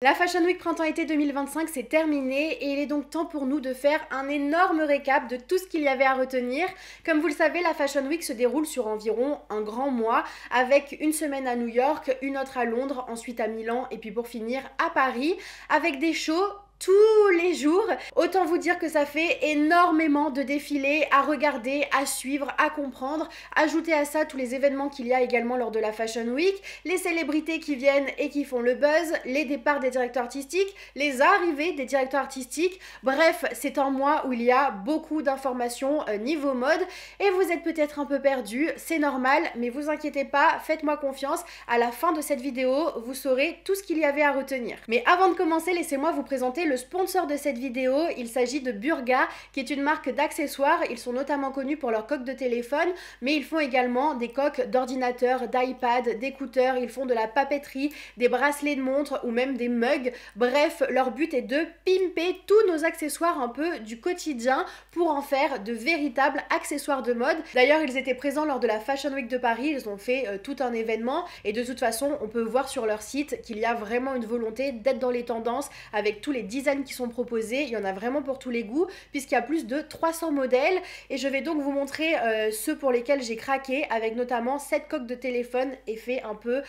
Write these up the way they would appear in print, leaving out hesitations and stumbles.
La Fashion Week Printemps-été 2025 c'est terminé et il est donc temps pour nous de faire un énorme récap de tout ce qu'il y avait à retenir. Comme vous le savez, la Fashion Week se déroule sur environ un grand mois avec une semaine à New York, une autre à Londres, ensuite à Milan et puis pour finir à Paris avec des shows tous les jours. Autant vous dire que ça fait énormément de défilés à regarder, à suivre, à comprendre. Ajoutez à ça tous les événements qu'il y a également lors de la Fashion Week, les célébrités qui viennent et qui font le buzz, les départs des directeurs artistiques, les arrivées des directeurs artistiques. Bref, c'est un mois où il y a beaucoup d'informations niveau mode et vous êtes peut-être un peu perdu, c'est normal, mais vous inquiétez pas, faites-moi confiance. À la fin de cette vidéo, vous saurez tout ce qu'il y avait à retenir. Mais avant de commencer, laissez-moi vous présenter le sponsor de cette vidéo. Il s'agit de Burga, qui est une marque d'accessoires. Ils sont notamment connus pour leurs coques de téléphone, mais ils font également des coques d'ordinateur, d'iPad, d'écouteurs. Ils font de la papeterie, des bracelets de montres ou même des mugs. Bref, leur but est de pimper tous nos accessoires un peu du quotidien pour en faire de véritables accessoires de mode. D'ailleurs, ils étaient présents lors de la Fashion Week de Paris. Ils ont fait tout un événement et de toute façon, on peut voir sur leur site qu'il y a vraiment une volonté d'être dans les tendances avec tous les designs qui sont proposés. Il y en a vraiment pour tous les goûts puisqu'il y a plus de 300 modèles et je vais donc vous montrer ceux pour lesquels j'ai craqué avec notamment cette coque de téléphone effet un peu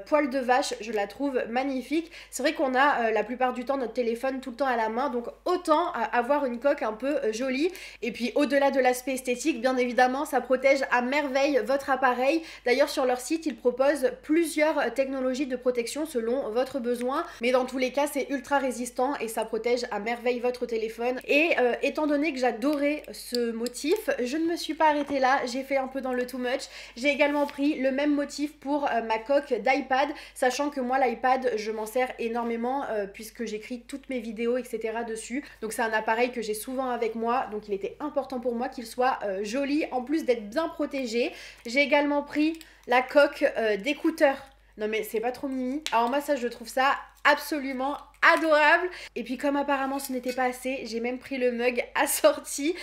poil de vache. Je la trouve magnifique. C'est vrai qu'on a la plupart du temps notre téléphone tout le temps à la main, donc autant avoir une coque un peu jolie. Et puis au-delà de l'aspect esthétique, bien évidemment, ça protège à merveille votre appareil. D'ailleurs, sur leur site, ils proposent plusieurs technologies de protection selon votre besoin, mais dans tous les cas, c'est ultra résistant et ça protège à merveille votre téléphone. Et étant donné que j'adorais ce motif, je ne me suis pas arrêtée là, j'ai fait un peu dans le too much. J'ai également pris le même motif pour ma coque d'iPad, sachant que moi l'iPad je m'en sers énormément puisque j'écris toutes mes vidéos etc dessus. Donc c'est un appareil que j'ai souvent avec moi, donc il était important pour moi qu'il soit joli en plus d'être bien protégé. J'ai également pris la coque d'écouteurs. Non mais c'est pas trop mimi. Alors moi ça je trouve ça absolument adorable. Et puis comme apparemment ce n'était pas assez, j'ai même pris le mug assorti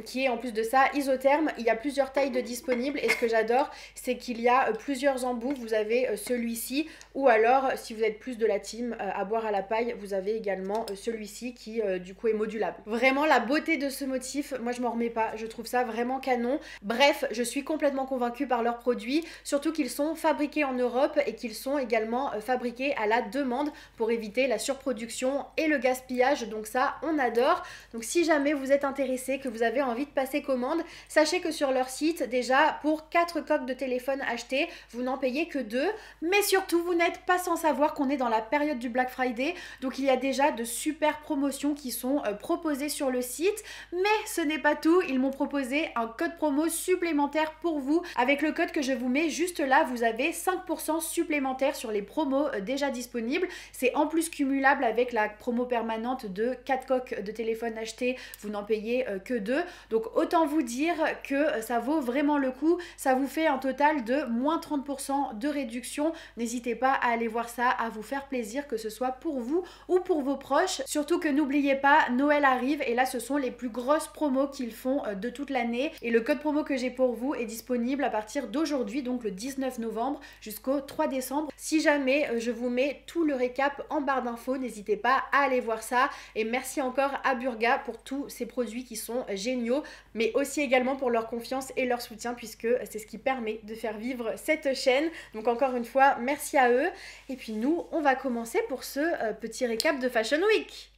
qui est en plus de ça isotherme. Il y a plusieurs tailles de disponibles et ce que j'adore c'est qu'il y a plusieurs embouts. Vous avez celui-ci ou alors si vous êtes plus de la team à boire à la paille, vous avez également celui-ci qui du coup est modulable. Vraiment la beauté de ce motif, moi je m'en remets pas, je trouve ça vraiment canon. Bref, je suis complètement convaincue par leurs produits, surtout qu'ils sont fabriqués en Europe et qu'ils sont également fabriqués à la demande pour éviter la surproduction et le gaspillage, donc ça on adore. Donc si jamais vous êtes intéressé, que vous avez envie de passer commande, sachez que sur leur site déjà pour 4 coques de téléphone achetées, vous n'en payez que 2, mais surtout vous n'êtes pas sans savoir qu'on est dans la période du Black Friday, donc il y a déjà de super promotions qui sont proposées sur le site, mais ce n'est pas tout, ils m'ont proposé un code promo supplémentaire pour vous. Avec le code que je vous mets juste là, vous avez 5% supplémentaire sur les promos déjà disponibles. C'est en plus cumulable avec la promo permanente de 4 coques de téléphone achetées, vous n'en payez que 2. Donc autant vous dire que ça vaut vraiment le coup. Ça vous fait un total de moins 30% de réduction. N'hésitez pas à aller voir ça, à vous faire plaisir, que ce soit pour vous ou pour vos proches. Surtout que n'oubliez pas, Noël arrive et là ce sont les plus grosses promos qu'ils font de toute l'année. Et le code promo que j'ai pour vous est disponible à partir d'aujourd'hui, donc le 19 novembre jusqu'au 3 décembre. Si jamais je vous mets tout le récap en barre d'infos, n'hésitez pas à aller voir ça. Et merci encore à Burga pour tous ces produits qui sont géniaux, mais aussi également pour leur confiance et leur soutien, puisque c'est ce qui permet de faire vivre cette chaîne. Donc encore une fois, merci à eux. Et puis nous, on va commencer pour ce petit récap de Fashion Week.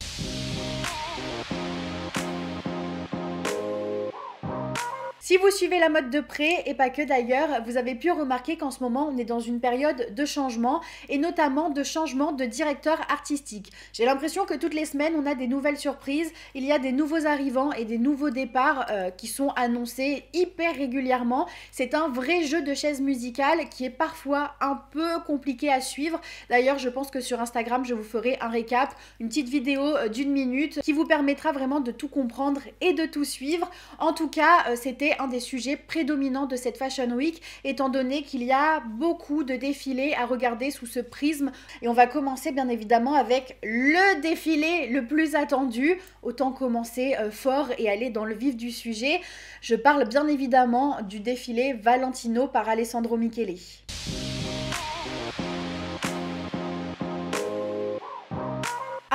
Si vous suivez la mode de près, et pas que d'ailleurs, vous avez pu remarquer qu'en ce moment, on est dans une période de changement, et notamment de changement de directeur artistique. J'ai l'impression que toutes les semaines, on a des nouvelles surprises, il y a des nouveaux arrivants et des nouveaux départs qui sont annoncés hyper régulièrement. C'est un vrai jeu de chaises musicales qui est parfois un peu compliqué à suivre. D'ailleurs, je pense que sur Instagram, je vous ferai un récap, une petite vidéo d'1 minute qui vous permettra vraiment de tout comprendre et de tout suivre. En tout cas, c'était un des sujets prédominants de cette Fashion Week, étant donné qu'il y a beaucoup de défilés à regarder sous ce prisme. Et on va commencer bien évidemment avec le défilé le plus attendu. Autant commencer fort et aller dans le vif du sujet. Je parle bien évidemment du défilé Valentino par Alessandro Michele.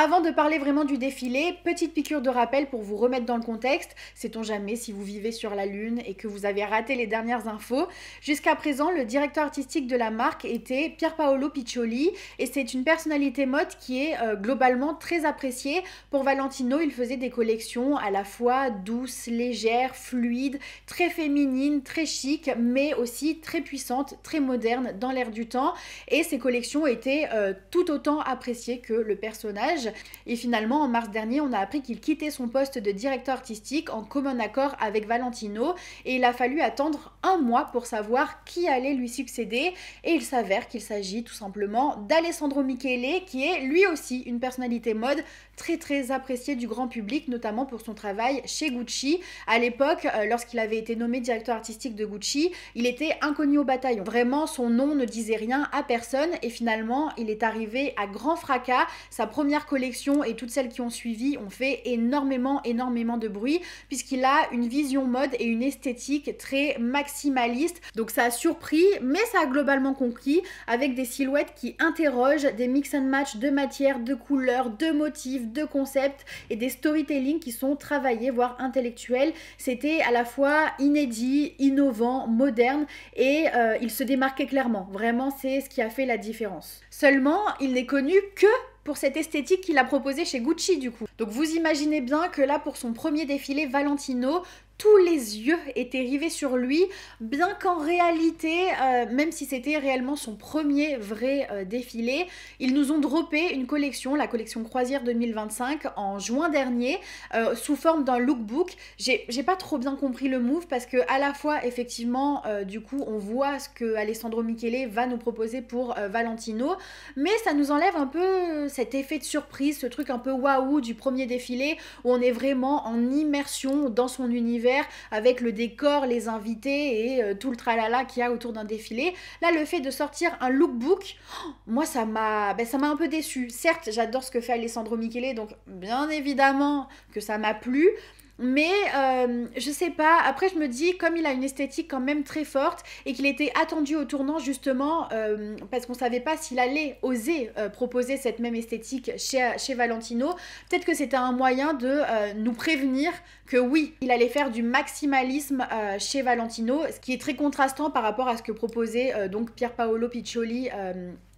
Avant de parler vraiment du défilé, petite piqûre de rappel pour vous remettre dans le contexte, sait-on jamais si vous vivez sur la Lune et que vous avez raté les dernières infos. Jusqu'à présent, le directeur artistique de la marque était Pierpaolo Piccioli et c'est une personnalité mode qui est globalement très appréciée. Pour Valentino, il faisait des collections à la fois douces, légères, fluides, très féminines, très chic, mais aussi très puissantes, très modernes dans l'air du temps. Et ces collections étaient tout autant appréciées que le personnage. Et finalement, en mars dernier, on a appris qu'il quittait son poste de directeur artistique en commun accord avec Valentino et il a fallu attendre un mois pour savoir qui allait lui succéder et il s'avère qu'il s'agit tout simplement d'Alessandro Michele qui est lui aussi une personnalité mode très appréciée du grand public, notamment pour son travail chez Gucci. À l'époque, lorsqu'il avait été nommé directeur artistique de Gucci, il était inconnu au bataillon. Vraiment, son nom ne disait rien à personne et finalement, il est arrivé à grand fracas. Sa première collection et toutes celles qui ont suivi ont fait énormément de bruit puisqu'il a une vision mode et une esthétique très maximaliste. Donc ça a surpris, mais ça a globalement conquis avec des silhouettes qui interrogent, des mix and match de matières, de couleurs, de motifs, de concepts et des storytelling qui sont travaillés, voire intellectuels. C'était à la fois inédit, innovant, moderne et il se démarquait clairement. Vraiment, c'est ce qui a fait la différence. Seulement, il n'est connu que pour cette esthétique qu'il a proposée chez Gucci du coup. Donc vous imaginez bien que là pour son premier défilé Valentino, tous les yeux étaient rivés sur lui, bien qu'en réalité, même si c'était réellement son premier vrai défilé, ils nous ont droppé une collection, la collection Croisière 2025, en juin dernier, sous forme d'un lookbook. J'ai pas trop bien compris le move parce que à la fois, effectivement, du coup, on voit ce que Alessandro Michele va nous proposer pour Valentino, mais ça nous enlève un peu cet effet de surprise, ce truc un peu waouh du premier défilé, où on est vraiment en immersion dans son univers, avec le décor, les invités et tout le tralala qu'il y a autour d'un défilé. Là, le fait de sortir un lookbook, moi, ça m'a un peu déçue. Certes, j'adore ce que fait Alessandro Michele, donc bien évidemment que ça m'a plu. Mais je sais pas, après je me dis comme il a une esthétique quand même très forte et qu'il était attendu au tournant justement parce qu'on savait pas s'il allait oser proposer cette même esthétique chez Valentino, peut-être que c'était un moyen de nous prévenir que oui, il allait faire du maximalisme chez Valentino, ce qui est très contrastant par rapport à ce que proposait donc Pierpaolo Piccioli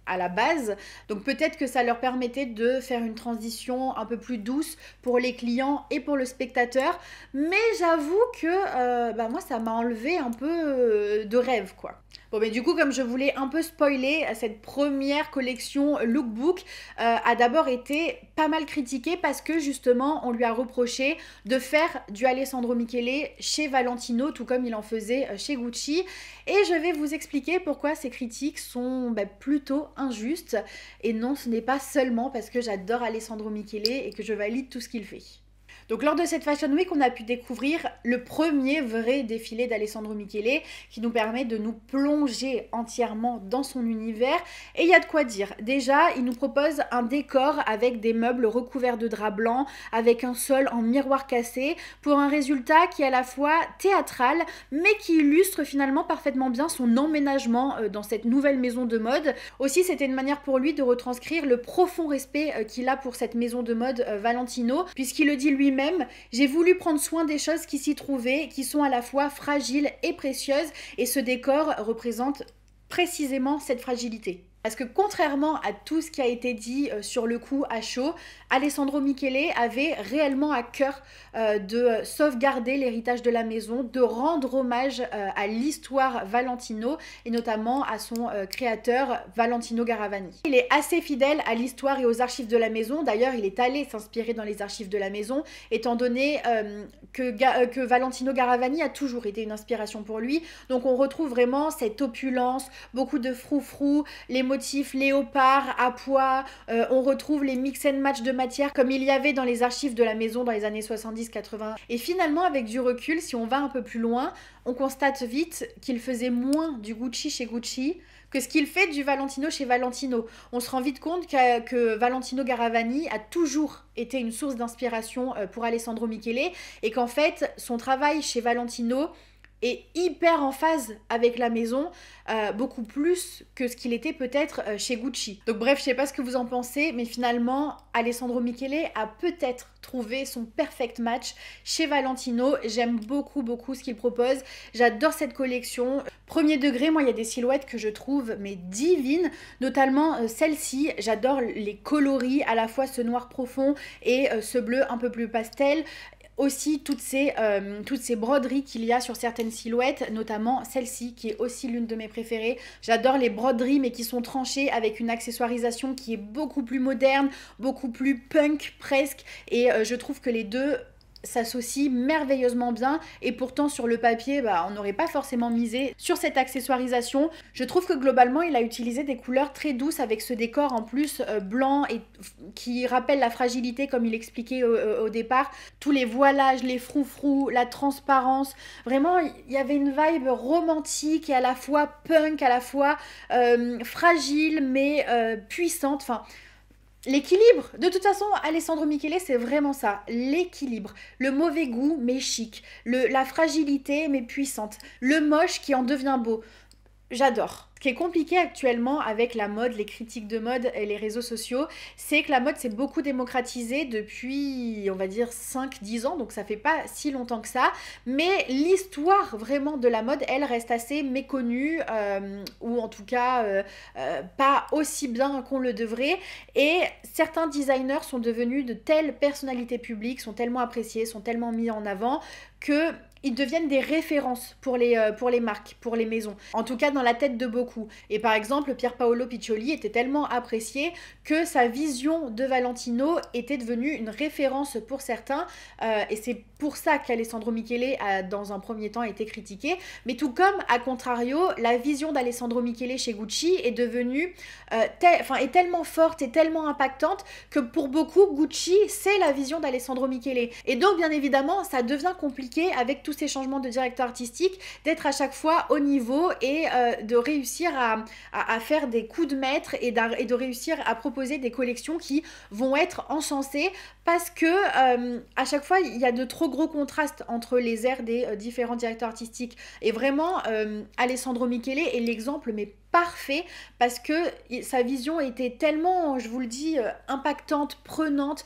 à la base. Donc peut-être que ça leur permettait de faire une transition un peu plus douce pour les clients et pour le spectateur. Mais j'avoue que moi, ça m'a enlevé un peu de rêve, quoi. Bon, mais du coup, comme je voulais un peu spoiler, cette première collection lookbook a d'abord été pas mal critiquée parce que justement, on lui a reproché de faire du Alessandro Michele chez Valentino, tout comme il en faisait chez Gucci. Et je vais vous expliquer pourquoi ces critiques sont plutôt injustes. Et non, ce n'est pas seulement parce que j'adore Alessandro Michele et que je valide tout ce qu'il fait. Donc lors de cette Fashion Week, on a pu découvrir le premier vrai défilé d'Alessandro Michele qui nous permet de nous plonger entièrement dans son univers. Et il y a de quoi dire. Déjà, il nous propose un décor avec des meubles recouverts de drap blanc, avec un sol en miroir cassé, pour un résultat qui est à la fois théâtral, mais qui illustre finalement parfaitement bien son emménagement dans cette nouvelle maison de mode. Aussi, c'était une manière pour lui de retranscrire le profond respect qu'il a pour cette maison de mode Valentino, puisqu'il le dit lui-même, j'ai voulu prendre soin des choses qui s'y trouvaient, qui sont à la fois fragiles et précieuses, et ce décor représente précisément cette fragilité. Parce que contrairement à tout ce qui a été dit sur le coup à chaud, Alessandro Michele avait réellement à cœur de sauvegarder l'héritage de la maison, de rendre hommage à l'histoire Valentino et notamment à son créateur Valentino Garavani. Il est assez fidèle à l'histoire et aux archives de la maison. D'ailleurs, il est allé s'inspirer dans les archives de la maison, étant donné que Valentino Garavani a toujours été une inspiration pour lui. Donc on retrouve vraiment cette opulence, beaucoup de froufrou, les motifs léopard à pois, on retrouve les mix and match de matière comme il y avait dans les archives de la maison dans les années 70-80. Et finalement, avec du recul, si on va un peu plus loin, on constate vite qu'il faisait moins du Gucci chez Gucci que ce qu'il fait du Valentino chez Valentino. On se rend vite compte que Valentino Garavani a toujours été une source d'inspiration pour Alessandro Michele et qu'en fait, son travail chez Valentino est hyper en phase avec la maison, beaucoup plus que ce qu'il était peut-être chez Gucci. Donc bref, je sais pas ce que vous en pensez, mais finalement, Alessandro Michele a peut-être trouvé son perfect match chez Valentino. J'aime beaucoup, beaucoup ce qu'il propose. J'adore cette collection. Premier degré, moi, il y a des silhouettes que je trouve mais divines, notamment celle-ci. J'adore les coloris, à la fois ce noir profond et ce bleu un peu plus pastel. Aussi toutes ces broderies qu'il y a sur certaines silhouettes, notamment celle-ci qui est aussi l'une de mes préférées. J'adore les broderies mais qui sont tranchées avec une accessoirisation qui est beaucoup plus moderne, beaucoup plus punk presque, et je trouve que les deux s'associe merveilleusement bien, et pourtant sur le papier on n'aurait pas forcément misé sur cette accessoirisation. Je trouve que globalement il a utilisé des couleurs très douces avec ce décor en plus blanc et qui rappelle la fragilité comme il expliquait au départ, tous les voilages, les froufrous, la transparence, vraiment il y avait une vibe romantique et à la fois punk, à la fois fragile mais puissante, enfin l'équilibre. De toute façon, Alessandro Michele, c'est vraiment ça, l'équilibre. Le mauvais goût, mais chic. La fragilité, mais puissante. Le moche qui en devient beau. J'adore. Ce qui est compliqué actuellement avec la mode, les critiques de mode et les réseaux sociaux, c'est que la mode s'est beaucoup démocratisée depuis, on va dire, 5-10 ans, donc ça fait pas si longtemps que ça, mais l'histoire vraiment de la mode, elle reste assez méconnue, ou en tout cas pas aussi bien qu'on le devrait, et certains designers sont devenus de telles personnalités publiques, sont tellement appréciés, sont tellement mis en avant, que ils deviennent des références pour les marques, pour les maisons. En tout cas, dans la tête de beaucoup. Et par exemple, Pier Paolo Piccioli était tellement apprécié que sa vision de Valentino était devenue une référence pour certains. Et c'est pour ça qu'Alessandro Michele a, dans un premier temps, été critiqué. Mais tout comme, à contrario, la vision d'Alessandro Michele chez Gucci est devenue est tellement forte et tellement impactante que pour beaucoup, Gucci, c'est la vision d'Alessandro Michele. Et donc, bien évidemment, ça devient compliqué avec tous ces changements de directeur artistique, d'être à chaque fois au niveau et de réussir à faire des coups de maître et de réussir à proposer des collections qui vont être encensées, parce que à chaque fois il y a de trop gros contrastes entre les airs des différents directeurs artistiques. Et vraiment Alessandro Michele est l'exemple mais parfait, parce que sa vision était tellement, je vous le dis, impactante, prenante,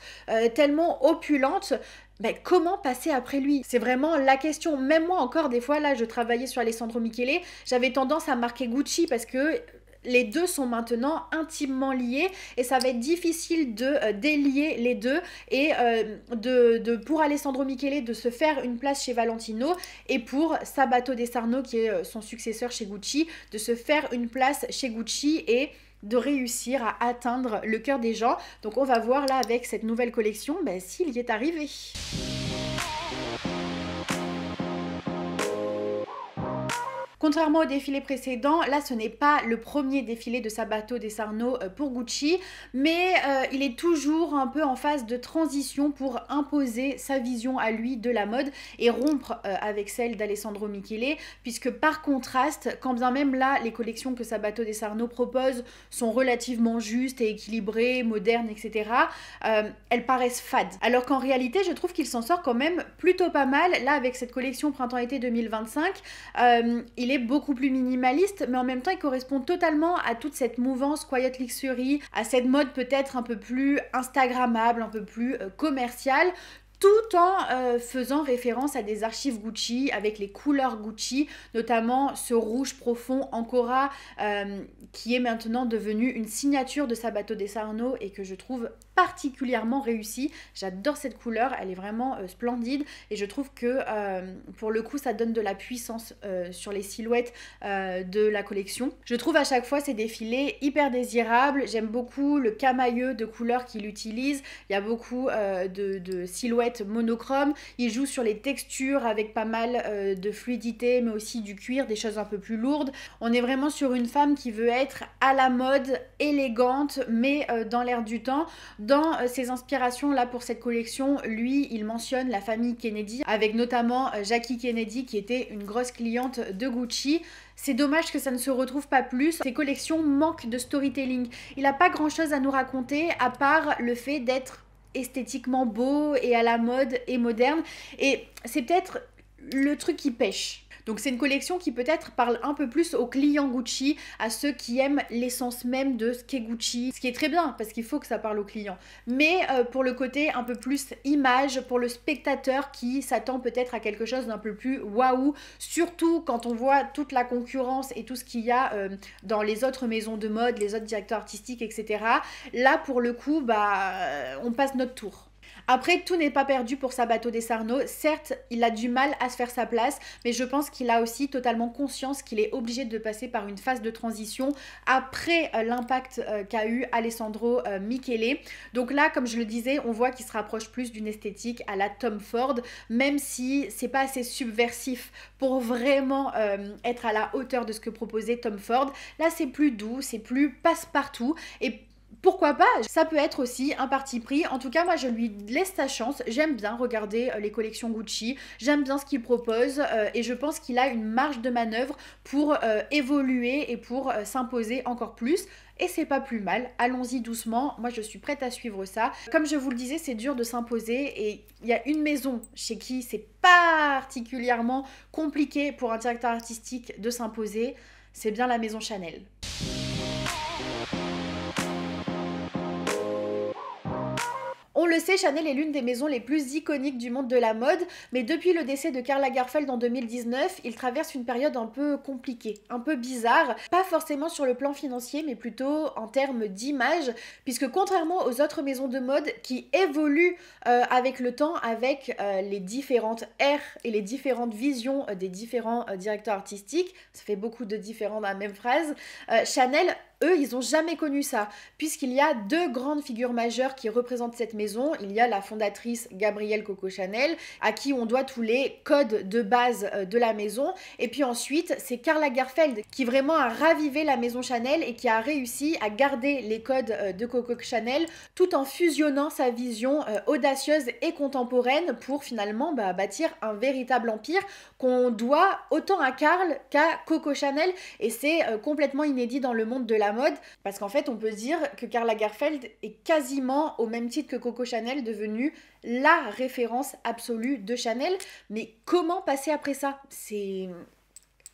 tellement opulente. Ben, comment passer après lui? C'est vraiment la question. Même moi encore, des fois, là, je travaillais sur Alessandro Michele, j'avais tendance à marquer Gucci parce que les deux sont maintenant intimement liés et ça va être difficile de délier les deux et pour Alessandro Michele de se faire une place chez Valentino, et pour Sabato De Sarno, qui est son successeur chez Gucci, de se faire une place chez Gucci et de réussir à atteindre le cœur des gens. Donc on va voir là avec cette nouvelle collection s'il y est arrivé. Contrairement au défilé précédent, là ce n'est pas le premier défilé de Sabato De Sarno pour Gucci, mais il est toujours un peu en phase de transition pour imposer sa vision à lui de la mode et rompre avec celle d'Alessandro Michele, puisque par contraste, quand bien même là les collections que Sabato De Sarno propose sont relativement justes et équilibrées, modernes, etc., elles paraissent fades. Alors qu'en réalité, je trouve qu'il s'en sort quand même plutôt pas mal. Là, avec cette collection printemps-été 2025, il est beaucoup plus minimaliste, mais en même temps il correspond totalement à toute cette mouvance quiet luxury, à cette mode peut-être un peu plus instagrammable, un peu plus commerciale, tout en faisant référence à des archives Gucci avec les couleurs Gucci, notamment ce rouge profond Ancora qui est maintenant devenu une signature de Sabato De Sarno et que je trouve particulièrement réussie. J'adore cette couleur, elle est vraiment splendide et je trouve que pour le coup ça donne de la puissance sur les silhouettes de la collection. Je trouve à chaque fois ces défilés hyper désirables, j'aime beaucoup le camailleux de couleurs qu'il utilise, il y a beaucoup de silhouettes monochrome, il joue sur les textures avec pas mal de fluidité mais aussi du cuir, des choses un peu plus lourdes. On est vraiment sur une femme qui veut être à la mode, élégante mais dans l'air du temps. Dans ses inspirations là pour cette collection, lui il mentionne la famille Kennedy avec notamment Jackie Kennedy qui était une grosse cliente de Gucci. C'est dommage que ça ne se retrouve pas plus. Ces collections manquent de storytelling. Il n'a pas grand chose à nous raconter à part le fait d'être esthétiquement beau et à la mode et moderne, et c'est peut-être le truc qui pêche. Donc c'est une collection qui peut-être parle un peu plus aux clients Gucci, à ceux qui aiment l'essence même de ce qu'est Gucci, ce qui est très bien parce qu'il faut que ça parle aux clients. Mais pour le côté un peu plus image, pour le spectateur qui s'attend peut-être à quelque chose d'un peu plus waouh, surtout quand on voit toute la concurrence et tout ce qu'il y a dans les autres maisons de mode, les autres directeurs artistiques, etc. Là, pour le coup, on passe notre tour. Après, tout n'est pas perdu pour Sabato De Sarno. Certes, il a du mal à se faire sa place, mais je pense qu'il a aussi totalement conscience qu'il est obligé de passer par une phase de transition après l'impact qu'a eu Alessandro Michele. Donc là, comme je le disais, on voit qu'il se rapproche plus d'une esthétique à la Tom Ford, même si c'est pas assez subversif pour vraiment être à la hauteur de ce que proposait Tom Ford. Là, c'est plus doux, c'est plus passe-partout, et pourquoi pas, ça peut être aussi un parti pris. En tout cas, moi, je lui laisse sa chance. J'aime bien regarder les collections Gucci. J'aime bien ce qu'il propose et je pense qu'il a une marge de manœuvre pour évoluer et pour s'imposer encore plus. Et c'est pas plus mal, allons-y doucement, moi je suis prête à suivre ça. Comme je vous le disais, c'est dur de s'imposer et il y a une maison chez qui c'est particulièrement compliqué pour un directeur artistique de s'imposer, c'est bien la maison Chanel. On le sait, Chanel est l'une des maisons les plus iconiques du monde de la mode, mais depuis le décès de Karl Lagerfeld en 2019, il traverse une période un peu compliquée, un peu bizarre, pas forcément sur le plan financier, mais plutôt en termes d'image, puisque contrairement aux autres maisons de mode qui évoluent avec le temps, avec les différentes ères et les différentes visions des différents directeurs artistiques, ça fait beaucoup de différents dans la même phrase, Chanel, eux, ils n'ont jamais connu ça, puisqu'il y a deux grandes figures majeures qui représentent cette maison. Il y a la fondatrice Gabrielle Coco Chanel, à qui on doit tous les codes de base de la maison. Et puis ensuite, c'est Karl Lagerfeld qui vraiment a ravivé la maison Chanel et qui a réussi à garder les codes de Coco Chanel tout en fusionnant sa vision audacieuse et contemporaine pour finalement bâtir un véritable empire qu'on doit autant à Karl qu'à Coco Chanel. Et c'est complètement inédit dans le monde de la mode, parce qu'en fait on peut dire que Karl Lagerfeld est quasiment au même titre que Coco Chanel devenu la référence absolue de Chanel. Mais comment passer après ça? C'est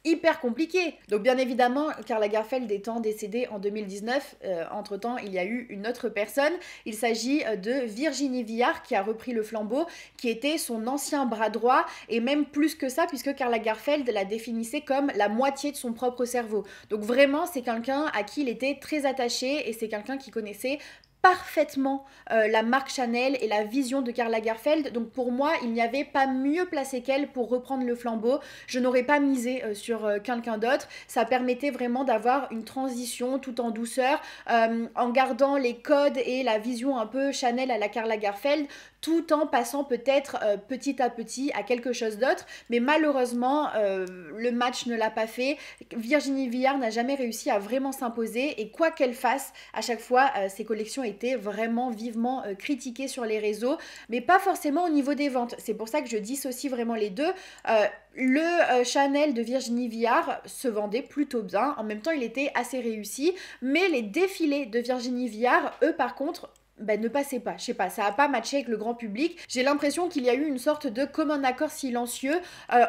hyper compliqué. Donc bien évidemment, Karl Lagerfeld étant décédé en 2019, entre-temps il y a eu une autre personne. Il s'agit de Virginie Viard qui a repris le flambeau, qui était son ancien bras droit, et même plus que ça, puisque Karl Lagerfeld la définissait comme la moitié de son propre cerveau. Donc vraiment, c'est quelqu'un à qui il était très attaché, et c'est quelqu'un qui connaissait parfaitement la marque Chanel et la vision de Karl Lagerfeld. Donc pour moi, il n'y avait pas mieux placé qu'elle pour reprendre le flambeau. Je n'aurais pas misé sur quelqu'un d'autre. Ça permettait vraiment d'avoir une transition tout en douceur, en gardant les codes et la vision un peu Chanel à la Karl Lagerfeld, tout en passant peut-être petit à petit à quelque chose d'autre. Mais malheureusement, le match ne l'a pas fait. Virginie Viard n'a jamais réussi à vraiment s'imposer, et quoi qu'elle fasse, à chaque fois, ses collections étaient vraiment vivement critiquées sur les réseaux, mais pas forcément au niveau des ventes. C'est pour ça que je dissocie vraiment les deux. Le Chanel de Virginie Viard se vendait plutôt bien, en même temps il était assez réussi, mais les défilés de Virginie Viard, eux par contre, ne passait pas, je sais pas, ça a pas matché avec le grand public. J'ai l'impression qu'il y a eu une sorte de commun accord silencieux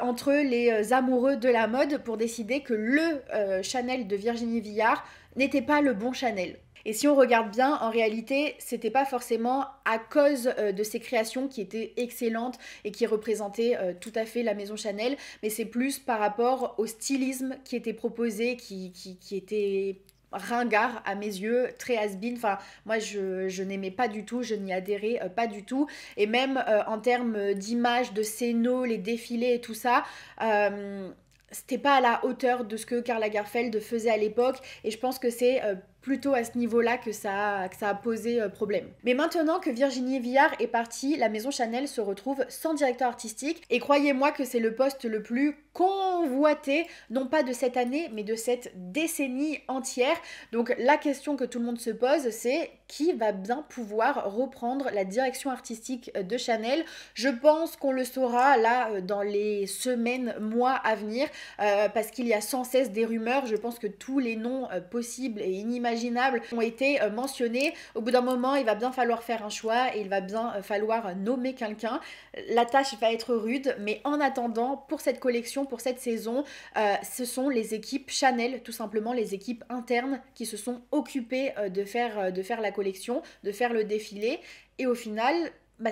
entre les amoureux de la mode pour décider que le Chanel de Virginie Viard n'était pas le bon Chanel. Et si on regarde bien, en réalité, c'était pas forcément à cause de ses créations qui étaient excellentes et qui représentaient tout à fait la maison Chanel, mais c'est plus par rapport au stylisme qui était proposé, qui était ringard à mes yeux, très has-been. Enfin, moi je n'aimais pas du tout, je n'y adhérais pas du tout, et même en termes d'image, de scénos, les défilés et tout ça, c'était pas à la hauteur de ce que Karl Lagerfeld faisait à l'époque, et je pense que c'est plutôt à ce niveau-là que ça a posé problème. Mais maintenant que Virginie Viard est partie, la maison Chanel se retrouve sans directeur artistique, et croyez-moi que c'est le poste le plus convoité, non pas de cette année, mais de cette décennie entière. Donc la question que tout le monde se pose, c'est qui va bien pouvoir reprendre la direction artistique de Chanel? Je pense qu'on le saura là dans les semaines, mois à venir, parce qu'il y a sans cesse des rumeurs. Je pense que tous les noms possibles et inimaginables inimaginables ont été mentionnés. Au bout d'un moment, il va bien falloir faire un choix et il va bien falloir nommer quelqu'un. La tâche va être rude, mais en attendant, pour cette collection, pour cette saison, ce sont les équipes Chanel, tout simplement les équipes internes qui se sont occupées de faire la collection, de faire le défilé. Et au final,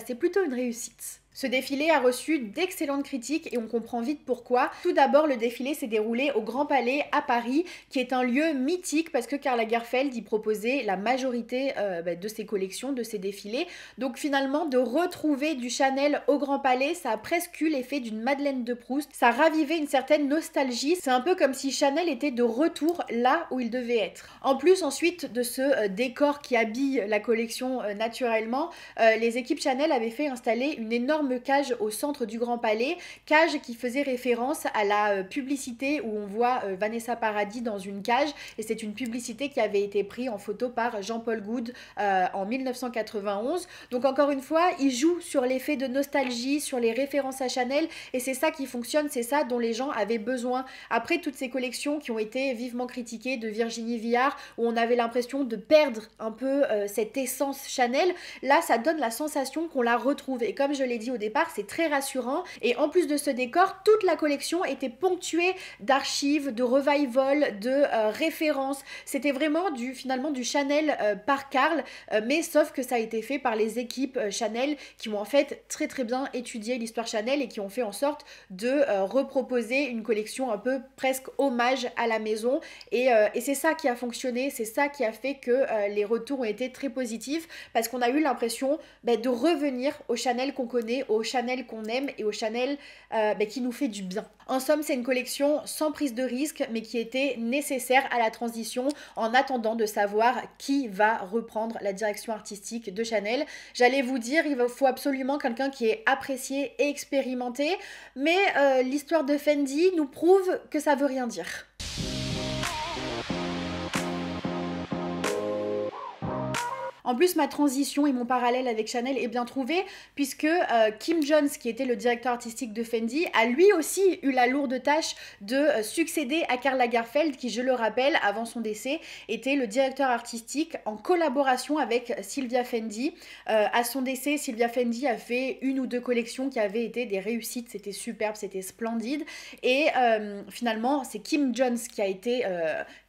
c'est plutôt une réussite. Ce défilé a reçu d'excellentes critiques et on comprend vite pourquoi. Tout d'abord, le défilé s'est déroulé au Grand Palais à Paris, qui est un lieu mythique parce que Karl Lagerfeld y proposait la majorité de ses collections, de ses défilés. Donc finalement, de retrouver du Chanel au Grand Palais, ça a presque eu l'effet d'une Madeleine de Proust. Ça ravivait une certaine nostalgie. C'est un peu comme si Chanel était de retour là où il devait être. En plus, ensuite de ce décor qui habille la collection naturellement, les équipes Chanel avaient fait installer une énorme cage au centre du Grand Palais, cage qui faisait référence à la publicité où on voit Vanessa Paradis dans une cage, et c'est une publicité qui avait été prise en photo par Jean-Paul Goude en 1991. Donc encore une fois, il joue sur l'effet de nostalgie, sur les références à Chanel, et c'est ça qui fonctionne, c'est ça dont les gens avaient besoin. Après toutes ces collections qui ont été vivement critiquées de Virginie Viard, où on avait l'impression de perdre un peu cette essence Chanel, là ça donne la sensation qu'on la retrouve, et comme je l'ai dit au départ, c'est très rassurant. Et en plus de ce décor, toute la collection était ponctuée d'archives, de revival, de références. C'était vraiment finalement du Chanel par Karl, mais sauf que ça a été fait par les équipes Chanel qui ont en fait très très bien étudié l'histoire Chanel et qui ont fait en sorte de reproposer une collection un peu presque hommage à la maison. Et c'est ça qui a fonctionné, c'est ça qui a fait que les retours ont été très positifs parce qu'on a eu l'impression de revenir au Chanel qu'on connaît, au Chanel qu'on aime et au Chanel qui nous fait du bien. En somme, c'est une collection sans prise de risque, mais qui était nécessaire à la transition en attendant de savoir qui va reprendre la direction artistique de Chanel. J'allais vous dire, il faut absolument quelqu'un qui est apprécié et expérimenté, mais l'histoire de Fendi nous prouve que ça veut rien dire. En plus, ma transition et mon parallèle avec Chanel est bien trouvé puisque Kim Jones, qui était le directeur artistique de Fendi, a lui aussi eu la lourde tâche de succéder à Karl Lagerfeld, qui, je le rappelle, avant son décès, était le directeur artistique en collaboration avec Sylvia Fendi. À son décès, Sylvia Fendi a fait une ou deux collections qui avaient été des réussites, c'était superbe, c'était splendide. Et finalement, c'est Kim Jones qui a été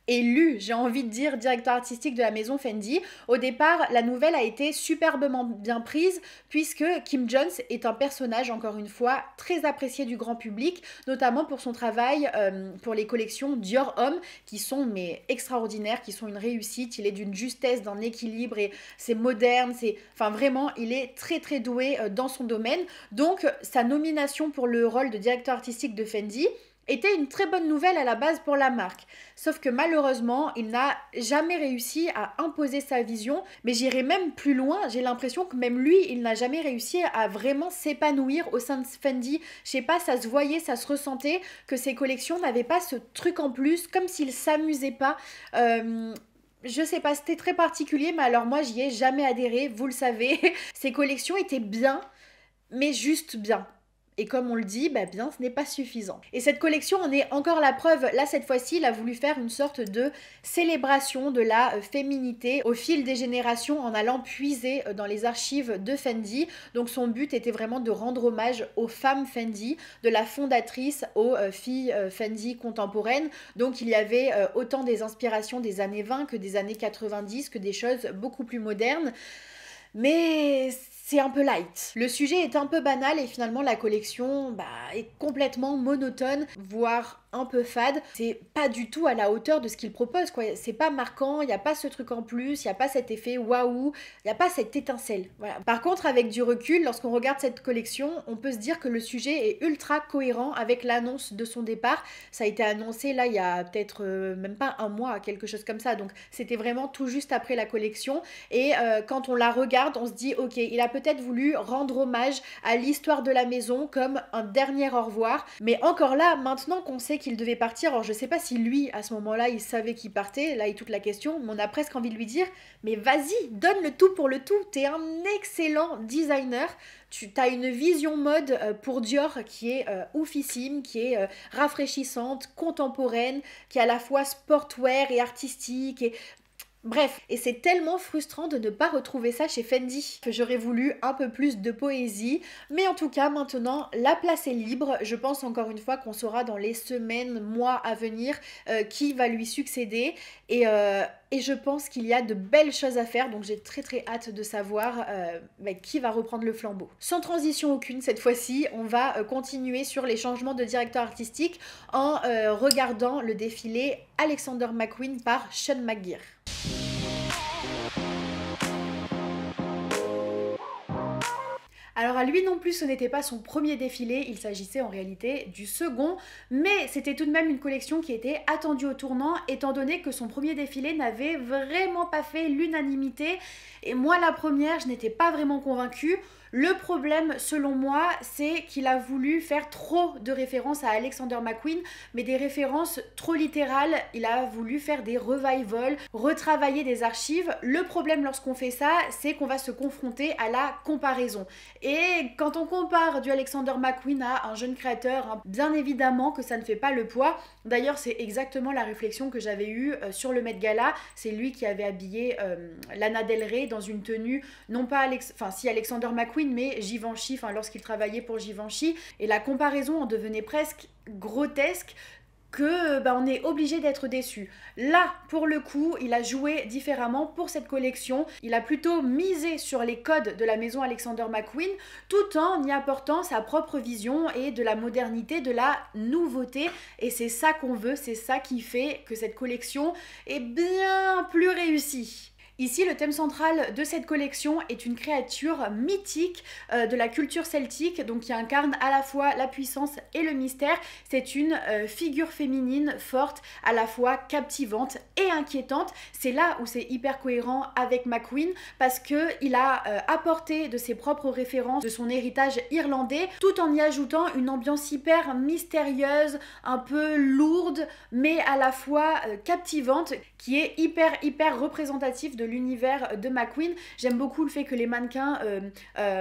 élu, j'ai envie de dire, directeur artistique de la maison Fendi. Au départ, la nouvelle a été superbement bien prise puisque Kim Jones est un personnage, encore une fois, très apprécié du grand public, notamment pour son travail pour les collections Dior Homme, qui sont extraordinaires, qui sont une réussite. Il est d'une justesse, d'un équilibre, et c'est moderne, enfin vraiment, il est très très doué dans son domaine. Donc, sa nomination pour le rôle de directeur artistique de Fendi était une très bonne nouvelle à la base pour la marque. Sauf que malheureusement, il n'a jamais réussi à imposer sa vision, mais j'irai même plus loin, j'ai l'impression que même lui, il n'a jamais réussi à vraiment s'épanouir au sein de Fendi. Je sais pas, ça se voyait, ça se ressentait que ses collections n'avaient pas ce truc en plus, comme s'il s'amusait pas. Je sais pas, c'était très particulier, mais alors moi, j'y ai jamais adhéré, vous le savez. Ses collections étaient bien, mais juste bien. Et comme on le dit, bien, ce n'est pas suffisant. Et cette collection en est encore la preuve. Là, cette fois-ci, il a voulu faire une sorte de célébration de la féminité au fil des générations en allant puiser dans les archives de Fendi. Donc son but était vraiment de rendre hommage aux femmes Fendi, de la fondatrice aux filles Fendi contemporaines. Donc il y avait autant des inspirations des années 20 que des années 90, que des choses beaucoup plus modernes. Mais c'est un peu light. Le sujet est un peu banal et finalement la collection est complètement monotone, voire un peu fade. C'est pas du tout à la hauteur de ce qu'il propose, quoi. C'est pas marquant, il n'y a pas ce truc en plus, il n'y a pas cet effet waouh, il n'y a pas cette étincelle. Voilà. Par contre, avec du recul, lorsqu'on regarde cette collection, on peut se dire que le sujet est ultra cohérent avec l'annonce de son départ. Ça a été annoncé là il y a peut-être même pas un mois, quelque chose comme ça. Donc c'était vraiment tout juste après la collection. Et quand on la regarde, on se dit ok, il a peut-être voulu rendre hommage à l'histoire de la maison comme un dernier au revoir. Mais encore là, maintenant qu'on sait qu'il devait partir, alors je sais pas si lui, à ce moment-là, il savait qu'il partait, là est toute la question, mais on a presque envie de lui dire, mais vas-y, donne le tout pour le tout, t'es un excellent designer, tu as une vision mode pour Dior qui est oufissime, qui est rafraîchissante, contemporaine, qui est à la fois sportwear et artistique, et Bref, et c'est tellement frustrant de ne pas retrouver ça chez Fendi que j'aurais voulu un peu plus de poésie. Mais en tout cas, maintenant, la place est libre. Je pense encore une fois qu'on saura dans les semaines, mois à venir qui va lui succéder. Et je pense qu'il y a de belles choses à faire, donc j'ai très très hâte de savoir qui va reprendre le flambeau. Sans transition aucune cette fois-ci, on va continuer sur les changements de directeur artistique en regardant le défilé Alexander McQueen par Sean McGear. Alors à lui non plus ce n'était pas son premier défilé, il s'agissait en réalité du second, mais c'était tout de même une collection qui était attendue au tournant étant donné que son premier défilé n'avait vraiment pas fait l'unanimité et moi la première je n'étais pas vraiment convaincue. Le problème, selon moi, c'est qu'il a voulu faire trop de références à Alexander McQueen, mais des références trop littérales. Il a voulu faire des revivals, retravailler des archives. Le problème lorsqu'on fait ça, c'est qu'on va se confronter à la comparaison. Et quand on compare du Alexander McQueen à un jeune créateur, bien évidemment que ça ne fait pas le poids. D'ailleurs, c'est exactement la réflexion que j'avais eue sur le Met Gala. C'est lui qui avait habillé Lana Del Rey dans une tenue, non pas Alexander McQueen, mais Givenchy, lorsqu'il travaillait pour Givenchy, et la comparaison en devenait presque grotesque que on est obligé d'être déçu. Là, pour le coup, il a joué différemment pour cette collection. Il a plutôt misé sur les codes de la maison Alexander McQueen, tout en y apportant sa propre vision et de la modernité, de la nouveauté. Et c'est ça qu'on veut, c'est ça qui fait que cette collection est bien plus réussie. Ici, le thème central de cette collection est une créature mythique de la culture celtique, donc qui incarne à la fois la puissance et le mystère. C'est une figure féminine forte, à la fois captivante et inquiétante. C'est là où c'est hyper cohérent avec McQueen, parce qu'il a apporté de ses propres références, de son héritage irlandais, tout en y ajoutant une ambiance hyper mystérieuse, un peu lourde, mais à la fois captivante, qui est hyper représentatif de l'univers de McQueen. J'aime beaucoup le fait que les mannequins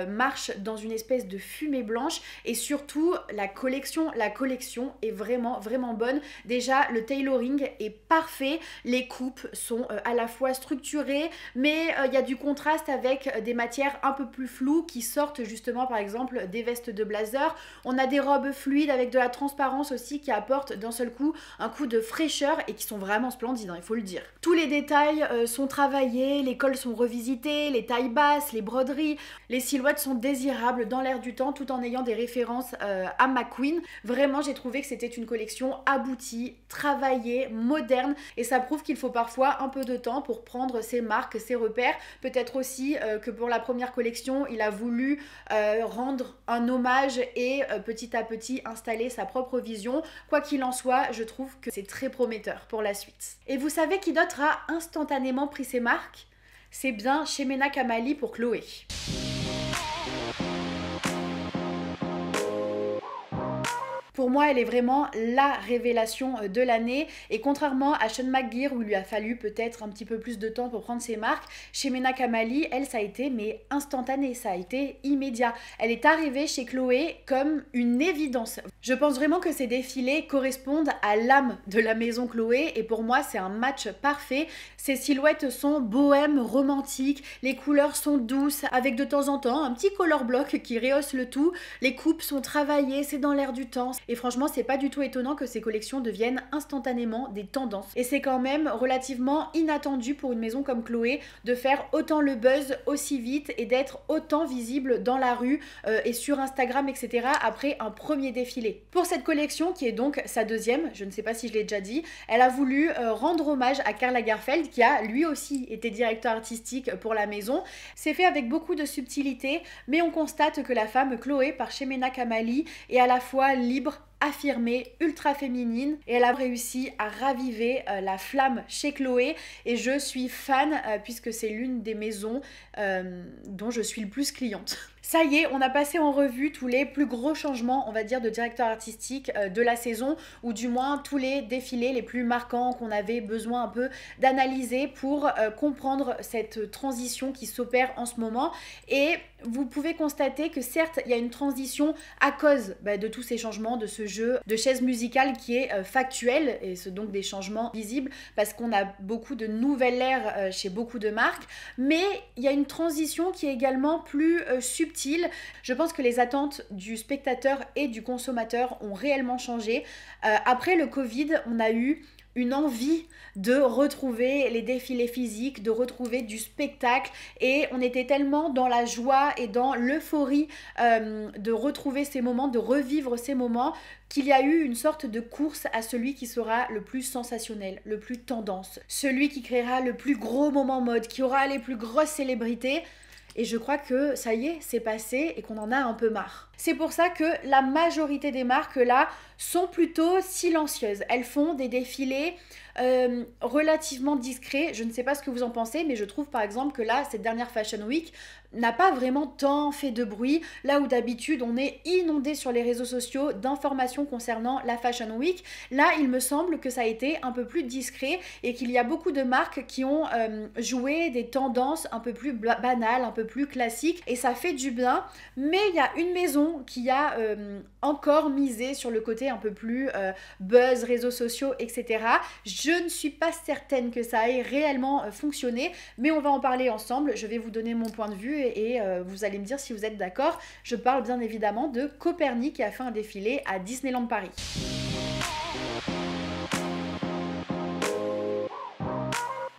marchent dans une espèce de fumée blanche et surtout la collection est vraiment bonne. Déjà le tailoring est parfait, les coupes sont à la fois structurées mais il y a du contraste avec des matières un peu plus floues qui sortent justement par exemple des vestes de blazer. On a des robes fluides avec de la transparence aussi qui apportent d'un seul coup un coup de fraîcheur et qui sont vraiment splendides, il faut le dire. Tous les détails sont travaillés, les cols sont revisités, les tailles basses, les broderies, les silhouettes sont désirables dans l'air du temps tout en ayant des références à McQueen. Vraiment, j'ai trouvé que c'était une collection aboutie, travaillée, moderne et ça prouve qu'il faut parfois un peu de temps pour prendre ses marques, ses repères. Peut-être aussi que pour la première collection, il a voulu rendre un hommage et petit à petit installer sa propre vision. Quoi qu'il en soit, je trouve que c'est très prometteur pour la suite. Et vous savez qui d'autre a instantanément pris ses marques? C'est bien Chemena Kamali pour Chloé. Pour moi, elle est vraiment la révélation de l'année et contrairement à Sean McGear où il lui a fallu peut-être un petit peu plus de temps pour prendre ses marques, chez Chemena Kamali, elle, ça a été mais instantané, ça a été immédiat. Elle est arrivée chez Chloé comme une évidence. Je pense vraiment que ces défilés correspondent à l'âme de la maison Chloé et pour moi, c'est un match parfait. Ces silhouettes sont bohèmes, romantiques, les couleurs sont douces avec de temps en temps un petit color block qui rehausse le tout. Les coupes sont travaillées, c'est dans l'air du temps. Et franchement, c'est pas du tout étonnant que ces collections deviennent instantanément des tendances. Et c'est quand même relativement inattendu pour une maison comme Chloé de faire autant le buzz aussi vite et d'être autant visible dans la rue et sur Instagram, etc. après un premier défilé. Pour cette collection, qui est donc sa deuxième, je ne sais pas si je l'ai déjà dit, elle a voulu rendre hommage à Karl Lagerfeld qui a lui aussi été directeur artistique pour la maison. C'est fait avec beaucoup de subtilité, mais on constate que la femme Chloé par Chemena Kamali est à la fois libre, affirmée, ultra féminine et elle a réussi à raviver la flamme chez Chloé et je suis fan puisque c'est l'une des maisons dont je suis le plus cliente. Ça y est, on a passé en revue tous les plus gros changements, on va dire, de directeur artistique de la saison, ou du moins tous les défilés les plus marquants qu'on avait besoin un peu d'analyser pour comprendre cette transition qui s'opère en ce moment. Et vous pouvez constater que certes, il y a une transition à cause de tous ces changements, de ce jeu de chaises musicales qui est factuel, et c'est donc des changements visibles parce qu'on a beaucoup de nouvelles ères chez beaucoup de marques, mais il y a une transition qui est également plus subtile. Je pense que les attentes du spectateur et du consommateur ont réellement changé. Après le Covid, on a eu une envie de retrouver les défilés physiques, de retrouver du spectacle, et on était tellement dans la joie et dans l'euphorie de retrouver ces moments, de revivre ces moments, qu'il y a eu une sorte de course à celui qui sera le plus sensationnel, le plus tendance, celui qui créera le plus gros moment mode, qui aura les plus grosses célébrités. Et je crois que ça y est, c'est passé et qu'on en a un peu marre. C'est pour ça que la majorité des marques là sont plutôt silencieuses. Elles font des défilés relativement discrets. Je ne sais pas ce que vous en pensez, mais je trouve par exemple que là, cette dernière Fashion Week n'a pas vraiment tant fait de bruit, là où d'habitude on est inondé sur les réseaux sociaux d'informations concernant la Fashion Week. Là, il me semble que ça a été un peu plus discret et qu'il y a beaucoup de marques qui ont joué des tendances un peu plus banales, un peu plus classiques, et ça fait du bien. Mais il y a une maison qui a encore misé sur le côté un peu plus buzz, réseaux sociaux, etc. Je ne suis pas certaine que ça ait réellement fonctionné, mais on va en parler ensemble. Je vais vous donner mon point de vue et vous allez me dire si vous êtes d'accord. Je parle bien évidemment de Copernic qui a fait un défilé à Disneyland Paris.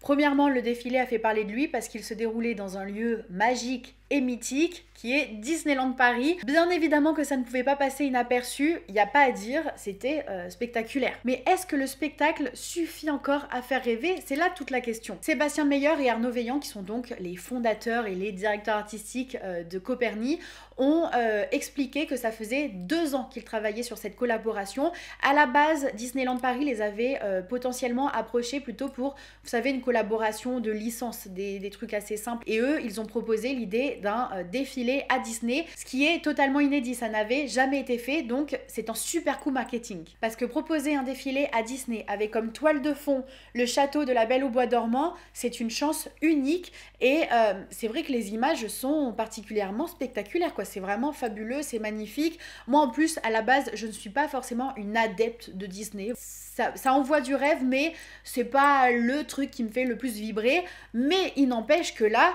Premièrement, le défilé a fait parler de lui parce qu'il se déroulait dans un lieu magique et mythique qui est Disneyland Paris. Bien évidemment que ça ne pouvait pas passer inaperçu, il n'y a pas à dire, c'était spectaculaire. Mais est-ce que le spectacle suffit encore à faire rêver? C'est là toute la question. Sébastien Meyer et Arnaud Vaillant, qui sont donc les fondateurs et les directeurs artistiques de Copernic, ont expliqué que ça faisait 2 ans qu'ils travaillaient sur cette collaboration. À la base, Disneyland Paris les avait potentiellement approchés plutôt pour, vous savez, une collaboration de licence, des trucs assez simples. Et eux, ils ont proposé l'idée d'un défilé à Disney, ce qui est totalement inédit, ça n'avait jamais été fait, donc c'est un super coup marketing. Parce que proposer un défilé à Disney avec comme toile de fond le château de la Belle au Bois dormant, c'est une chance unique, et c'est vrai que les images sont particulièrement spectaculaires, quoi. C'est vraiment fabuleux, c'est magnifique. Moi en plus, à la base, je ne suis pas forcément une adepte de Disney. Ça envoie du rêve, mais c'est pas le truc qui me fait le plus vibrer. Mais il n'empêche que là,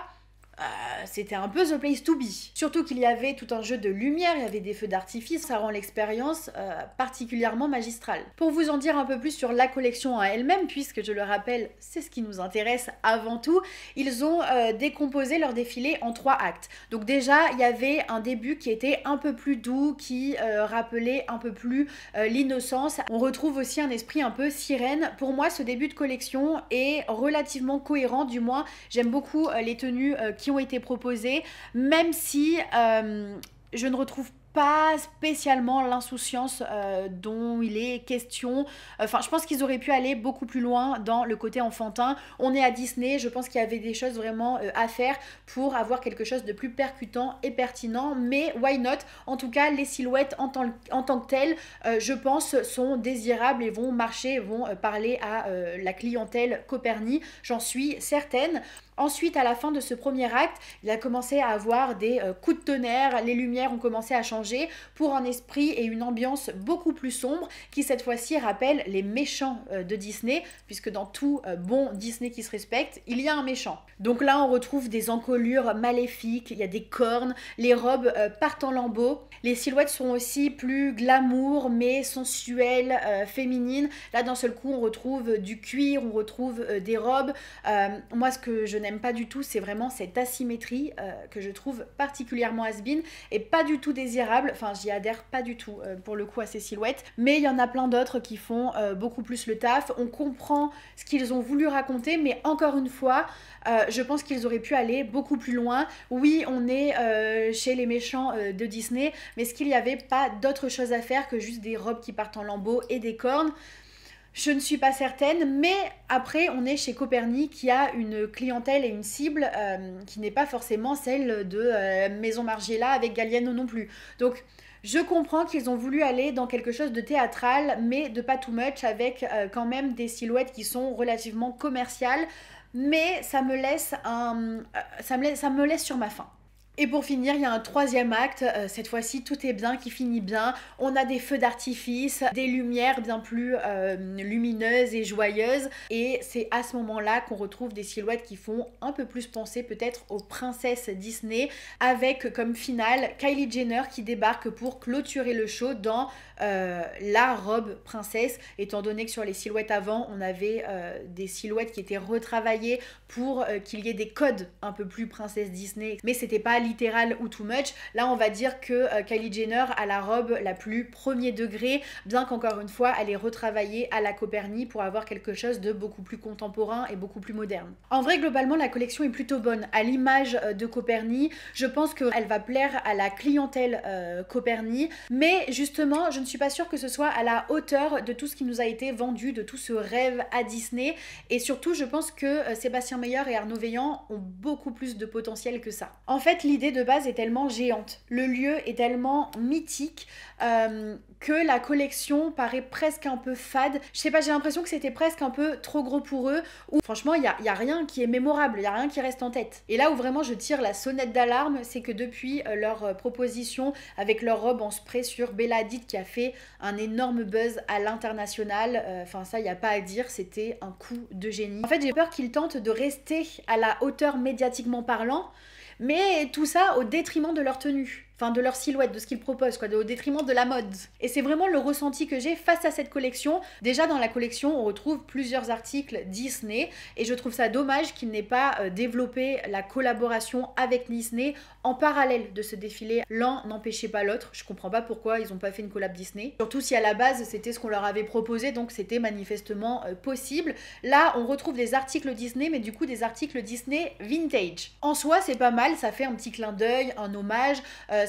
c'était un peu the place to be. Surtout qu'il y avait tout un jeu de lumière, il y avait des feux d'artifice, ça rend l'expérience particulièrement magistrale. Pour vous en dire un peu plus sur la collection en elle-même, puisque je le rappelle, c'est ce qui nous intéresse avant tout, ils ont décomposé leur défilé en 3 actes. Donc déjà, il y avait un début qui était un peu plus doux, qui rappelait un peu plus l'innocence. On retrouve aussi un esprit un peu sirène. Pour moi, ce début de collection est relativement cohérent, du moins, j'aime beaucoup les tenues qui ont été proposées, même si je ne retrouve pas spécialement l'insouciance dont il est question. Enfin, je pense qu'ils auraient pu aller beaucoup plus loin dans le côté enfantin. On est à Disney, je pense qu'il y avait des choses vraiment à faire pour avoir quelque chose de plus percutant et pertinent, mais why not? En tout cas, les silhouettes en tant que telles, je pense, sont désirables et vont marcher, vont parler à la clientèle Copernic, j'en suis certaine. Ensuite, à la fin de ce premier acte, il a commencé à avoir des coups de tonnerre, les lumières ont commencé à changer pour un esprit et une ambiance beaucoup plus sombre qui cette fois-ci rappellent les méchants de Disney, puisque dans tout bon Disney qui se respecte, il y a un méchant. Donc là, on retrouve des encolures maléfiques, il y a des cornes, les robes partent en lambeaux, les silhouettes sont aussi plus glamour, mais sensuelles, féminines. Là, d'un seul coup, on retrouve du cuir, on retrouve des robes. Moi, ce que je n'aime pas du tout, c'est vraiment cette asymétrie que je trouve particulièrement has-been et pas du tout désirable. Enfin, j'y adhère pas du tout pour le coup à ces silhouettes, mais il y en a plein d'autres qui font beaucoup plus le taf. On comprend ce qu'ils ont voulu raconter, mais encore une fois, je pense qu'ils auraient pu aller beaucoup plus loin. Oui, on est chez les méchants de Disney, mais est-ce qu'il n'y avait pas d'autre chose à faire que juste des robes qui partent en lambeaux et des cornes? Je ne suis pas certaine, mais après on est chez Copernic qui a une clientèle et une cible qui n'est pas forcément celle de Maison Margiela avec Galliano non plus. Donc je comprends qu'ils ont voulu aller dans quelque chose de théâtral, mais de pas too much, avec quand même des silhouettes qui sont relativement commerciales, mais ça me laisse sur ma faim. Et pour finir, il y a un troisième acte, cette fois-ci tout est bien, qui finit bien. On a des feux d'artifice, des lumières bien plus lumineuses et joyeuses. Et c'est à ce moment-là qu'on retrouve des silhouettes qui font un peu plus penser peut-être aux princesses Disney, avec comme finale Kylie Jenner qui débarque pour clôturer le show dans la robe princesse, étant donné que sur les silhouettes avant, on avait des silhouettes qui étaient retravaillées pour qu'il y ait des codes un peu plus princesse Disney, mais c'était pas littéral ou too much. Là on va dire que Kylie Jenner a la robe la plus premier degré, bien qu'encore une fois elle est retravaillée à la Copernic pour avoir quelque chose de beaucoup plus contemporain et beaucoup plus moderne. En vrai globalement la collection est plutôt bonne, à l'image de Copernic. Je pense qu'elle va plaire à la clientèle Copernic, mais justement je ne suis pas sûre que ce soit à la hauteur de tout ce qui nous a été vendu, de tout ce rêve à Disney. Et surtout je pense que Sébastien Meyer et Arnaud Vaillant ont beaucoup plus de potentiel que ça. En fait l'idée de base est tellement géante, le lieu est tellement mythique que la collection paraît presque un peu fade. Je sais pas, j'ai l'impression que c'était presque un peu trop gros pour eux, où franchement il y a rien qui est mémorable, il y a rien qui reste en tête. Et là où vraiment je tire la sonnette d'alarme, c'est que depuis leur proposition avec leur robe en spray sur Bella Hadid qui a fait un énorme buzz à l'international, enfin ça il n'y a pas à dire, c'était un coup de génie. En fait j'ai peur qu'ils tentent de rester à la hauteur médiatiquement parlant, mais tout ça au détriment de leur tenue. Enfin de leur silhouette, de ce qu'ils proposent, quoi, au détriment de la mode. Et c'est vraiment le ressenti que j'ai face à cette collection. Déjà dans la collection, on retrouve plusieurs articles Disney, et je trouve ça dommage qu'ils n'aient pas développé la collaboration avec Disney en parallèle de ce défilé. L'un n'empêchait pas l'autre, je comprends pas pourquoi ils n'ont pas fait une collab Disney. Surtout si à la base c'était ce qu'on leur avait proposé, donc c'était manifestement possible. Là, on retrouve des articles Disney, mais du coup des articles Disney vintage. En soi, c'est pas mal, ça fait un petit clin d'œil, un hommage,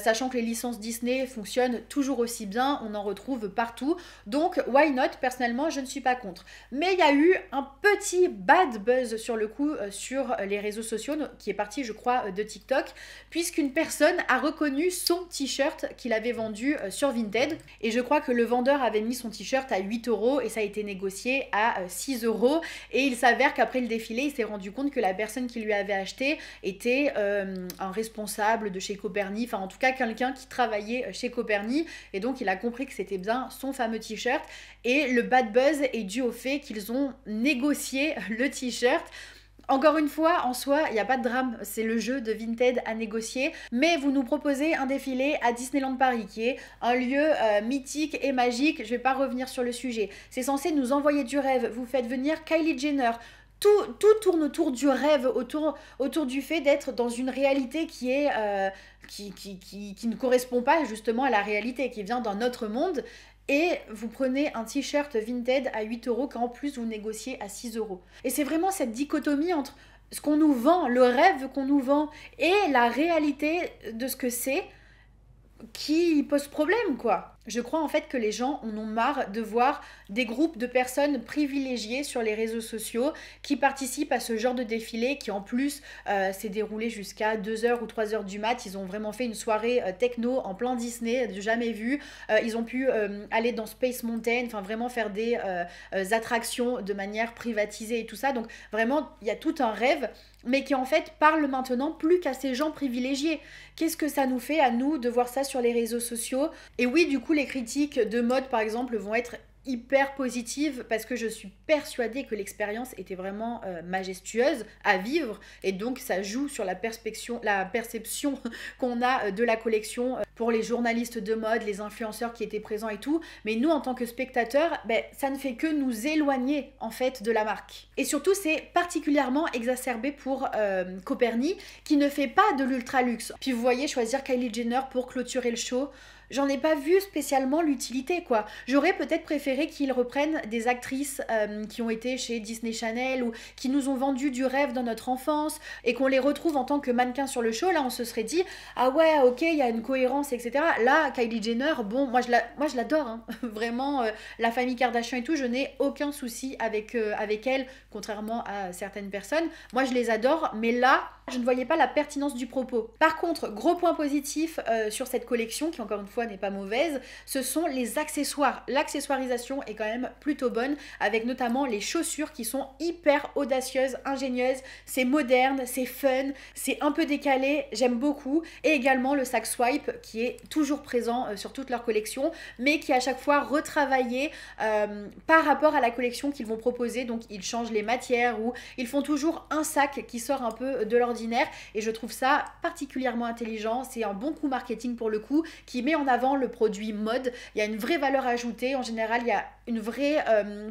sachant que les licences Disney fonctionnent toujours aussi bien, on en retrouve partout, donc why not? Personnellement je ne suis pas contre. Mais il y a eu un petit bad buzz sur le coup sur les réseaux sociaux, qui est parti je crois de TikTok, puisqu'une personne a reconnu son t-shirt qu'il avait vendu sur Vinted, et je crois que le vendeur avait mis son t-shirt à 8 € et ça a été négocié à 6 €, et il s'avère qu'après le défilé il s'est rendu compte que la personne qui lui avait acheté était un responsable de chez Copernic, enfin en tout cas quelqu'un qui travaillait chez Copernic, et donc il a compris que c'était bien son fameux t-shirt, et le bad buzz est dû au fait qu'ils ont négocié le t-shirt. Encore une fois, en soi, il n'y a pas de drame, c'est le jeu de Vinted à négocier, mais vous nous proposez un défilé à Disneyland Paris, qui est un lieu mythique et magique, je vais pas revenir sur le sujet. C'est censé nous envoyer du rêve, vous faites venir Kylie Jenner, tout tourne autour du rêve, autour du fait d'être dans une réalité qui est qui ne correspond pas justement à la réalité, qui vient d'un autre monde, et vous prenez un t-shirt Vinted à 8 € qu'en plus vous négociez à 6 €. Et c'est vraiment cette dichotomie entre ce qu'on nous vend, le rêve qu'on nous vend, et la réalité de ce que c'est, qui pose problème, quoi. Je crois en fait que les gens en ont marre de voir des groupes de personnes privilégiées sur les réseaux sociaux qui participent à ce genre de défilé qui en plus s'est déroulé jusqu'à 2h ou 3h du mat. Ils ont vraiment fait une soirée techno en plein Disney, jamais vu. Ils ont pu aller dans Space Mountain, enfin vraiment faire des attractions de manière privatisée et tout ça. Donc vraiment, il y a tout un rêve, mais qui en fait parle maintenant plus qu'à ces gens privilégiés. Qu'est-ce que ça nous fait à nous de voir ça sur les réseaux sociaux? Et oui, du coup, les critiques de mode, par exemple, vont être hyper positive, parce que je suis persuadée que l'expérience était vraiment majestueuse à vivre, et donc ça joue sur la perception qu'on a de la collection pour les journalistes de mode, les influenceurs qui étaient présents et tout, mais nous en tant que spectateurs, ça ne fait que nous éloigner en fait de la marque. Et surtout c'est particulièrement exacerbé pour Copernic, qui ne fait pas de l'ultra luxe. Puis vous voyez, choisir Kylie Jenner pour clôturer le show, j'en ai pas vu spécialement l'utilité, quoi. J'aurais peut-être préféré qu'ils reprennent des actrices qui ont été chez Disney Channel ou qui nous ont vendu du rêve dans notre enfance, et qu'on les retrouve en tant que mannequins sur le show. Là on se serait dit ah ouais ok, il y a une cohérence, etc. Là Kylie Jenner, bon moi je l'adore hein. Vraiment la famille Kardashian et tout, je n'ai aucun souci avec elle, contrairement à certaines personnes. Moi je les adore, mais là je ne voyais pas la pertinence du propos. Par contre, gros point positif sur cette collection, qui encore une fois n'est pas mauvaise, ce sont les accessoires. L'accessoirisation est quand même plutôt bonne, avec notamment les chaussures qui sont hyper audacieuses, ingénieuses, c'est moderne, c'est fun, c'est un peu décalé, j'aime beaucoup. Et également le sac Swipe qui est toujours présent sur toute leur collection, mais qui est à chaque fois retravaillé par rapport à la collection qu'ils vont proposer. Donc ils changent les matières ou ils font toujours un sac qui sort un peu de l'ordinaire, et je trouve ça particulièrement intelligent. C'est un bon coup marketing pour le coup, qui met en avant le produit mode. Il y a une vraie valeur ajoutée, en général il y a une vraie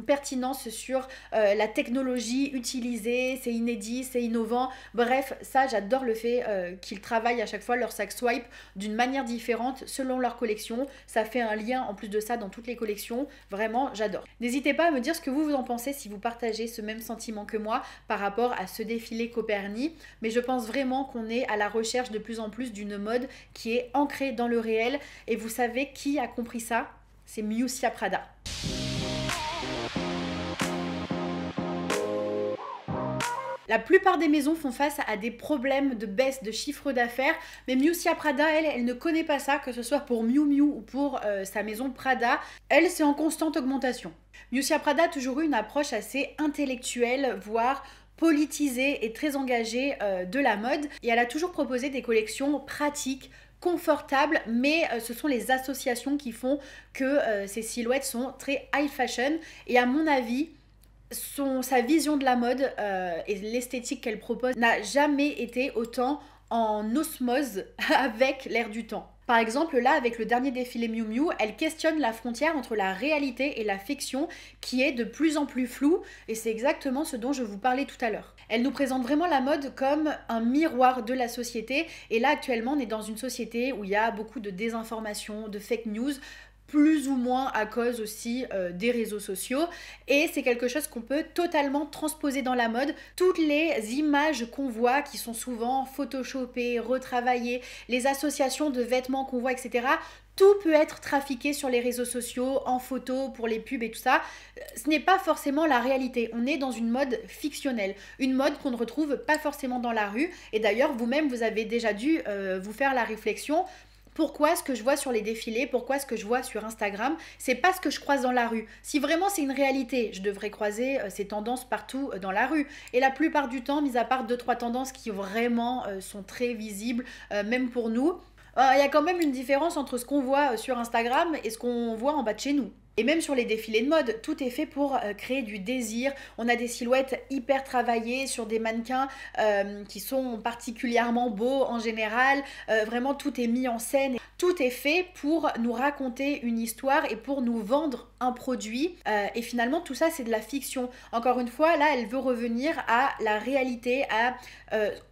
pertinence sur la technologie utilisée, c'est inédit, c'est innovant. Bref, ça j'adore le fait qu'ils travaillent à chaque fois leur sac Swipe d'une manière différente selon leur collection. Ça fait un lien en plus de ça dans toutes les collections, vraiment j'adore. N'hésitez pas à me dire ce que vous en pensez, si vous partagez ce même sentiment que moi par rapport à ce défilé Coperni, mais je pense vraiment qu'on est à la recherche de plus en plus d'une mode qui est ancrée dans le réel, et vous savez qui a compris ça? C'est Miuccia Prada. La plupart des maisons font face à des problèmes de baisse de chiffre d'affaires, mais Miuccia Prada, elle ne connaît pas ça, que ce soit pour Miu Miu ou pour sa maison Prada. Elle, c'est en constante augmentation. Miuccia Prada a toujours eu une approche assez intellectuelle, voire politisée et très engagée de la mode, et elle a toujours proposé des collections pratiques, confortables, mais ce sont les associations qui font que ces silhouettes sont très high fashion, et à mon avis, sa vision de la mode et l'esthétique qu'elle propose n'a jamais été autant en osmose avec l'air du temps. Par exemple, là, avec le dernier défilé Miu Miu, elle questionne la frontière entre la réalité et la fiction qui est de plus en plus floue, et c'est exactement ce dont je vous parlais tout à l'heure. Elle nous présente vraiment la mode comme un miroir de la société, et là, actuellement, on est dans une société où il y a beaucoup de désinformation, de fake news, plus ou moins à cause aussi des réseaux sociaux, et c'est quelque chose qu'on peut totalement transposer dans la mode. Toutes les images qu'on voit qui sont souvent photoshopées, retravaillées, les associations de vêtements qu'on voit, etc., tout peut être trafiqué sur les réseaux sociaux, en photo, pour les pubs et tout ça. Ce n'est pas forcément la réalité. On est dans une mode fictionnelle, une mode qu'on ne retrouve pas forcément dans la rue, et d'ailleurs vous-même vous avez déjà dû vous faire la réflexion. Pourquoi ce que je vois sur les défilés, pourquoi ce que je vois sur Instagram, c'est pas ce que je croise dans la rue. Si vraiment c'est une réalité, je devrais croiser ces tendances partout dans la rue. Et la plupart du temps, mis à part 2-3 tendances qui vraiment sont très visibles, même pour nous, il y a quand même une différence entre ce qu'on voit sur Instagram et ce qu'on voit en bas de chez nous. Et même sur les défilés de mode, tout est fait pour créer du désir. On a des silhouettes hyper travaillées sur des mannequins qui sont particulièrement beaux en général. Vraiment, tout est mis en scène. Tout est fait pour nous raconter une histoire et pour nous vendre un produit. Et finalement, tout ça, c'est de la fiction. Encore une fois, là, elle veut revenir à la réalité, à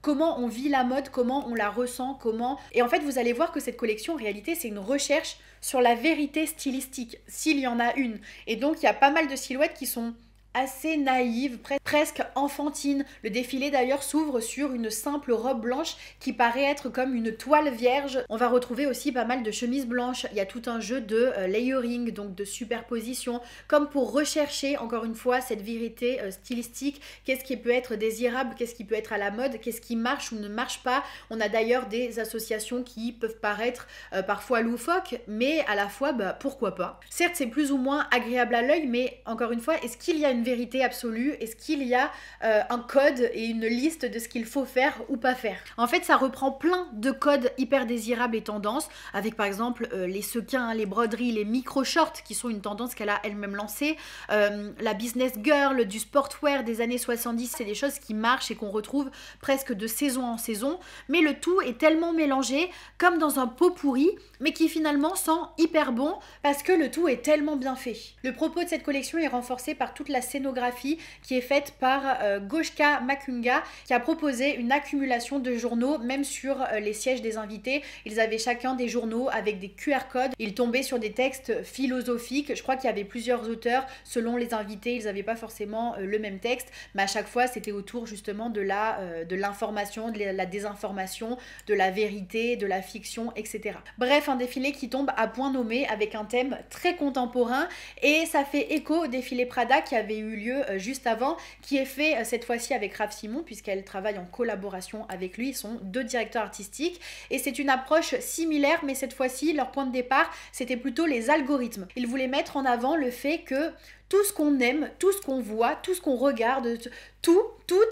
comment on vit la mode, comment on la ressent, comment... Et en fait, vous allez voir que cette collection, en réalité, c'est une recherche sur la vérité stylistique, s'il y en a une. Et donc, il y a pas mal de silhouettes qui sont assez naïve, presque enfantine. Le défilé d'ailleurs s'ouvre sur une simple robe blanche qui paraît être comme une toile vierge. On va retrouver aussi pas mal de chemises blanches. Il y a tout un jeu de layering, donc de superposition, comme pour rechercher encore une fois cette vérité stylistique. Qu'est-ce qui peut être désirable, qu'est-ce qui peut être à la mode, qu'est-ce qui marche ou ne marche pas. On a d'ailleurs des associations qui peuvent paraître parfois loufoques, mais à la fois, pourquoi pas. Certes, c'est plus ou moins agréable à l'œil, mais encore une fois, est-ce qu'il y a une vérité absolue? Est-ce qu'il y a un code et une liste de ce qu'il faut faire ou pas faire? En fait, ça reprend plein de codes hyper désirables et tendances, avec par exemple les sequins, les broderies, les micro-shorts qui sont une tendance qu'elle a elle-même lancée, la business girl, du sportwear des années 70, c'est des choses qui marchent et qu'on retrouve presque de saison en saison, mais le tout est tellement mélangé comme dans un pot pourri, mais qui finalement sent hyper bon parce que le tout est tellement bien fait. Le propos de cette collection est renforcé par toute la scénographie qui est faite par Goshka Makunga, qui a proposé une accumulation de journaux, même sur les sièges des invités. Ils avaient chacun des journaux avec des QR codes. Ils tombaient sur des textes philosophiques. Je crois qu'il y avait plusieurs auteurs. Selon les invités, ils n'avaient pas forcément le même texte, mais à chaque fois, c'était autour justement de l'information, de la désinformation, de la vérité, de la fiction, etc. Bref, un défilé qui tombe à point nommé avec un thème très contemporain, et ça fait écho au défilé Prada qui avait eu lieu juste avant, qui est fait cette fois-ci avec Raph Simon, puisqu'elle travaille en collaboration avec lui. Ils sont 2 directeurs artistiques et c'est une approche similaire, mais cette fois-ci, leur point de départ, c'était plutôt les algorithmes. Ils voulaient mettre en avant le fait que tout ce qu'on aime, tout ce qu'on voit, tout ce qu'on regarde, tout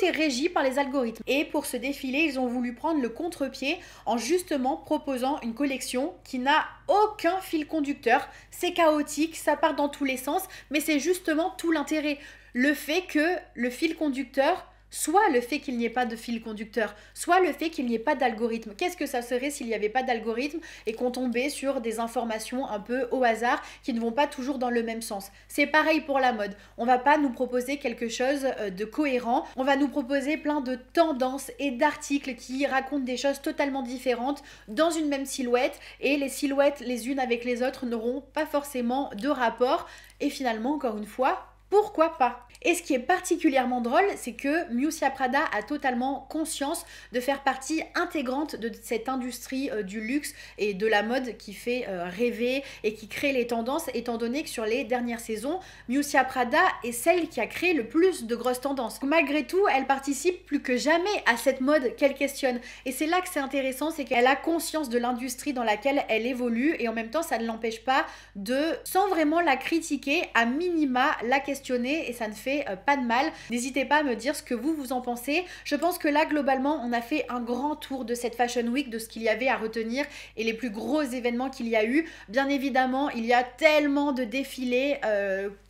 est régi par les algorithmes. Et pour ce défilé, ils ont voulu prendre le contre-pied en justement proposant une collection qui n'a aucun fil conducteur. C'est chaotique, ça part dans tous les sens, mais c'est justement tout l'intérêt. Le fait que le fil conducteur soit le fait qu'il n'y ait pas de fil conducteur, soit le fait qu'il n'y ait pas d'algorithme. Qu'est-ce que ça serait s'il n'y avait pas d'algorithme et qu'on tombait sur des informations un peu au hasard qui ne vont pas toujours dans le même sens? C'est pareil pour la mode. On va pas nous proposer quelque chose de cohérent, on va nous proposer plein de tendances et d'articles qui racontent des choses totalement différentes dans une même silhouette, et les silhouettes les unes avec les autres n'auront pas forcément de rapport. Et finalement, encore une fois, pourquoi pas? Et ce qui est particulièrement drôle, c'est que Miuccia Prada a totalement conscience de faire partie intégrante de cette industrie du luxe et de la mode qui fait rêver et qui crée les tendances, étant donné que sur les dernières saisons, Miuccia Prada est celle qui a créé le plus de grosses tendances. Malgré tout, elle participe plus que jamais à cette mode qu'elle questionne. Et c'est là que c'est intéressant, c'est qu'elle a conscience de l'industrie dans laquelle elle évolue, et en même temps, ça ne l'empêche pas de, sans vraiment la critiquer, à minima la questionner, et ça ne fait pas de mal. N'hésitez pas à me dire ce que vous en pensez. Je pense que là, globalement, on a fait un grand tour de cette Fashion Week, de ce qu'il y avait à retenir et les plus gros événements qu'il y a eu. Bien évidemment, il y a tellement de défilés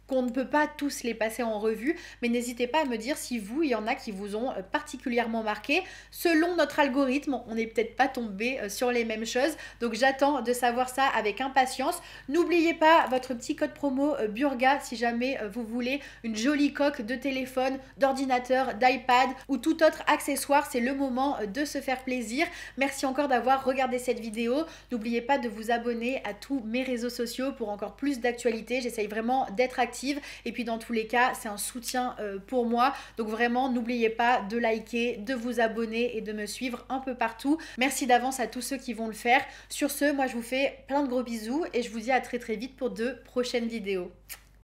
qu'on ne peut pas tous les passer en revue, mais n'hésitez pas à me dire si vous, il y en a qui vous ont particulièrement marqué. Selon notre algorithme, on n'est peut-être pas tombé sur les mêmes choses, donc j'attends de savoir ça avec impatience. N'oubliez pas votre petit code promo Burga si jamais vous voulez une jolie coque de téléphone, d'ordinateur, d'iPad ou tout autre accessoire. C'est le moment de se faire plaisir. Merci encore d'avoir regardé cette vidéo. N'oubliez pas de vous abonner à tous mes réseaux sociaux pour encore plus d'actualités. J'essaye vraiment d'être active, et puis dans tous les cas c'est un soutien pour moi, donc vraiment n'oubliez pas de liker, de vous abonner et de me suivre un peu partout. Merci d'avance à tous ceux qui vont le faire. Sur ce, moi je vous fais plein de gros bisous et je vous dis à très vite pour de prochaines vidéos.